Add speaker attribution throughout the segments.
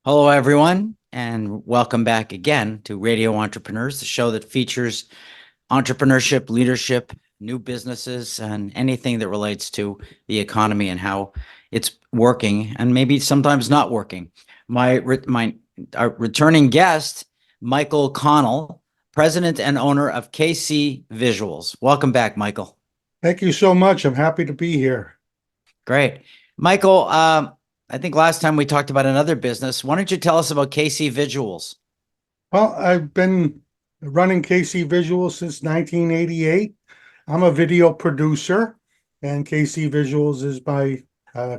Speaker 1: Hello, everyone, and welcome back again to Radio Entrepreneurs, the show that features entrepreneurship, leadership, new businesses, and anything that relates to the economy and how it's working and maybe sometimes not working. Our returning guest, Michael Connell, president and owner of KC Visuals. Welcome back, Michael.
Speaker 2: Thank you so much. I'm happy to be here.
Speaker 1: Great. Michael, I think last time we talked about another business. Why don't you tell us about KC Visuals?
Speaker 2: Well, I've been running KC Visuals since 1988. I'm a video producer, and KC Visuals is my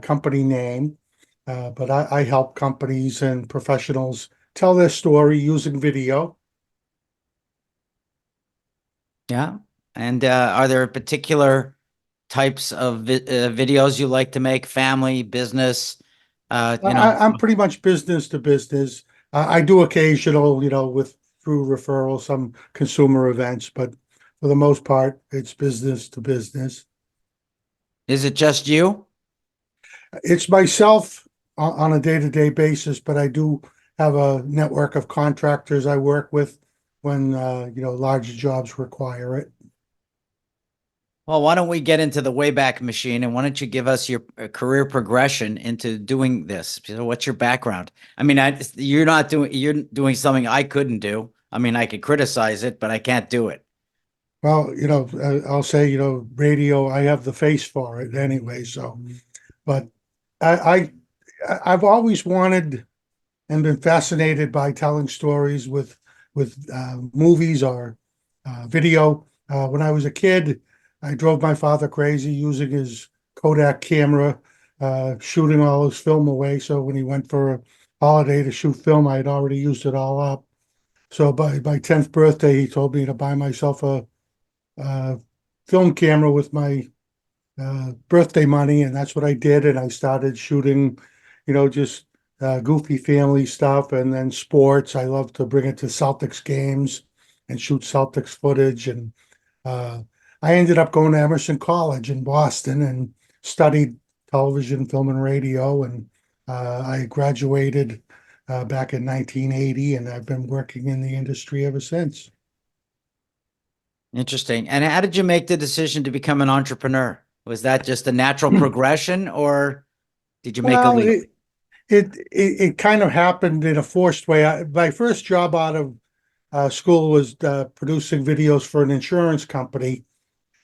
Speaker 2: company name. But I help companies and professionals tell their story using video.
Speaker 1: Yeah. And are there particular types of videos you like to make? Family, business,
Speaker 2: I'm pretty much business to business. I do occasional, with through referrals, some consumer events, but for the most part, it's business to business.
Speaker 1: Is it just you?
Speaker 2: It's myself on a day-to-day basis, but I do have a network of contractors I work with when large jobs require it.
Speaker 1: Well, why don't we get into the Wayback Machine, and why don't you give us your career progression into doing this? So what's your background? I mean, you're doing something I couldn't do. I mean, I could criticize it, but I can't do it.
Speaker 2: Well, I'll say, radio, I have the face for it anyway. So, but I, I've always wanted and been fascinated by telling stories with movies or video. When I was a kid, I drove my father crazy using his Kodak camera, shooting all his film away. So when he went for a holiday to shoot film, I had already used it all up. So by my 10th birthday, he told me to buy myself a film camera with my birthday money, and that's what I did. And I started shooting, just goofy family stuff, and then sports. I love to bring it to Celtics games and shoot Celtics footage. And I ended up going to Emerson College in Boston and studied television, film, and radio. And I graduated back in 1980, and I've been working in the industry ever since.
Speaker 1: Interesting. And how did you make the decision to become an entrepreneur? Was that just a natural progression, or did you make a
Speaker 2: Well,
Speaker 1: leap?
Speaker 2: it kind of happened in a forced way. My first job out of school was producing videos for an insurance company,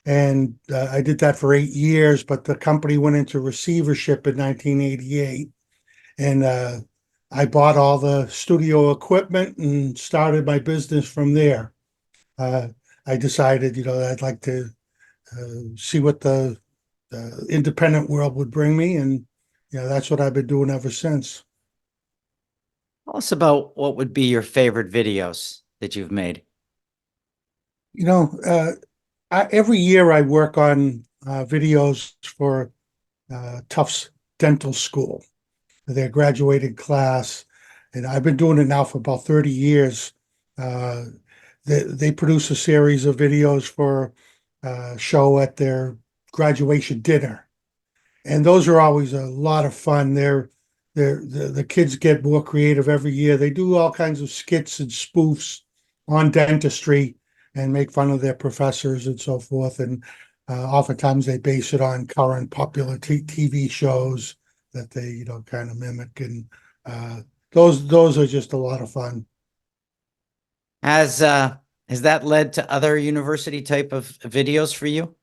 Speaker 2: and I did that for 8 years. But the company went into receivership in 1988, and I bought all the studio equipment and started my business from there. Uh, I decided, I'd like to see what the independent world would bring me, and that's what I've been doing ever since.
Speaker 1: Tell us about what would be your favorite videos that you've made.
Speaker 2: You know, every year I work on videos for Tufts Dental School, their graduating class, and I've been doing it now for about 30 years. Uh, they produce a series of videos for a show at their graduation dinner, and those are always a lot of fun. The kids get more creative every year. They do all kinds of skits and spoofs on dentistry and make fun of their professors and so forth. And oftentimes they base it on current popular TV shows that they kind of mimic. And those are just a lot of fun.
Speaker 1: Has that led to other university type of videos for you?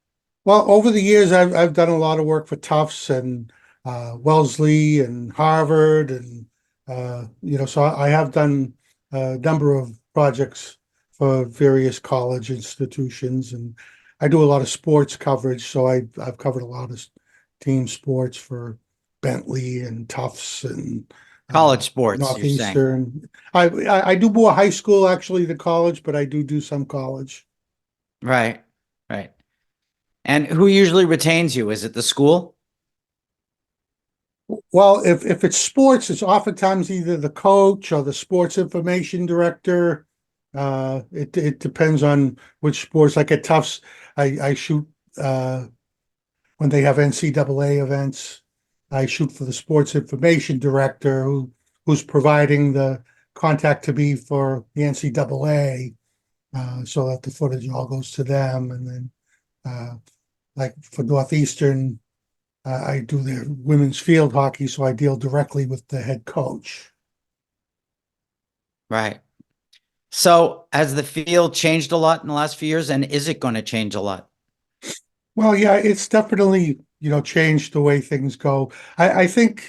Speaker 2: Well, over the years, I've done a lot of work for Tufts and Wellesley and Harvard, and so I have done a number of projects for various college institutions, and I do a lot of sports coverage. So I've covered a lot of team sports for Bentley and Tufts and
Speaker 1: College sports, you're saying.
Speaker 2: Northeastern. I do more high school actually than college, but I do some college.
Speaker 1: Right, right. And who usually retains you? Is it the school?
Speaker 2: Well, if it's sports, it's oftentimes either the coach or the sports information director. It depends on which sports. Like at Tufts, I shoot when they have NCAA events. I shoot for the sports information director who who's providing the contact to be for the NCAA, so that the footage all goes to them. And then, like for Northeastern, I do their women's field hockey, so I deal directly with the head coach.
Speaker 1: Right. So has the field changed a lot in the last few years, and is it going to change a lot?
Speaker 2: Well, yeah, it's definitely, changed the way things go. I think,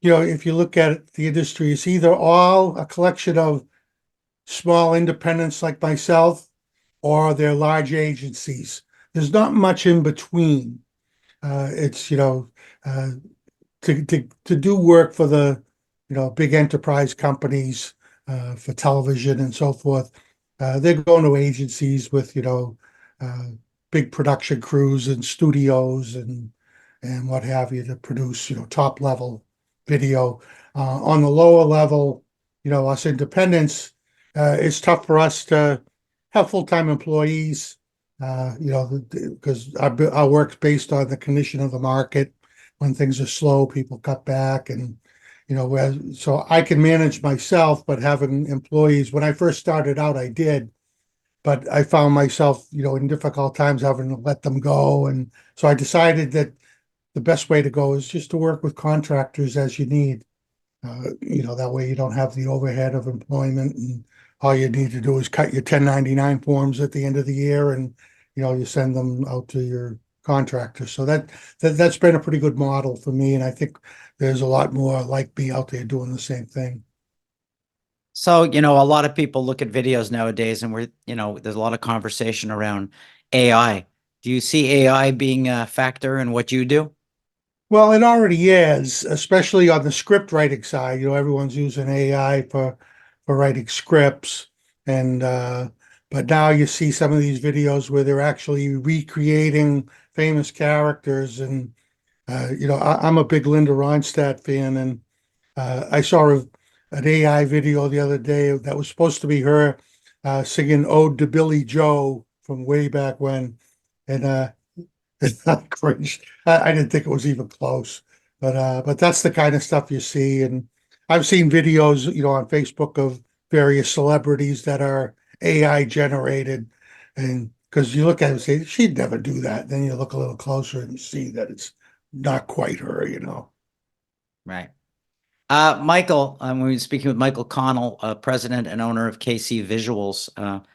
Speaker 2: if you look at it, the industry, it's either all a collection of small independents like myself, or they're large agencies. There's not much in between. It's, uh, to do work for the, big enterprise companies, for television and so forth. They're going to agencies with, uh, big production crews and studios and what have you to produce, top level video. On the lower level, us independents, it's tough for us to have full-time employees, because our work's based on the condition of the market. When things are slow, people cut back, and so I can manage myself, but having employees, when I first started out, I did, but I found myself, in difficult times having to let them go. And so I decided that the best way to go is just to work with contractors as you need. That way you don't have the overhead of employment, and all you need to do is cut your 1099 forms at the end of the year, and you send them out to your contractor. So that's been a pretty good model for me, and I think there's a lot more like me out there doing the same thing.
Speaker 1: So, a lot of people look at videos nowadays, and there's a lot of conversation around AI. Do you see AI being a factor in what you do?
Speaker 2: Well, it already is, especially on the script writing side. Everyone's using AI for writing scripts, and but now you see some of these videos where they're actually recreating famous characters. And I'm a big Linda Ronstadt fan, and I saw an AI video the other day that was supposed to be her singing "Ode to Billy Joe" from way back when, and it's not cringed. I didn't think it was even close, but that's the kind of stuff you see. And I've seen videos, on Facebook of various celebrities that are AI generated, and because you look at it and say she'd never do that, then you look a little closer and you see that it's not quite her.
Speaker 1: Right. Michael, we're speaking with Michael Connell, president and owner of KC Visuals.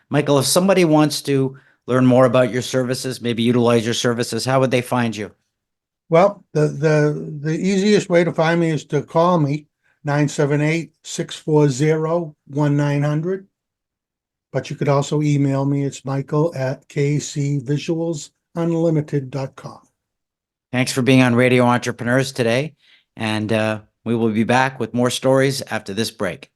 Speaker 1: Michael, if somebody wants to learn more about your services, maybe utilize your services, how would they find you?
Speaker 2: Well, the easiest way to find me is to call me 978-640-1900. But you could also email me. It's Michael at kcvisualsunlimited.com.
Speaker 1: Thanks for being on Radio Entrepreneurs today. And we will be back with more stories after this break.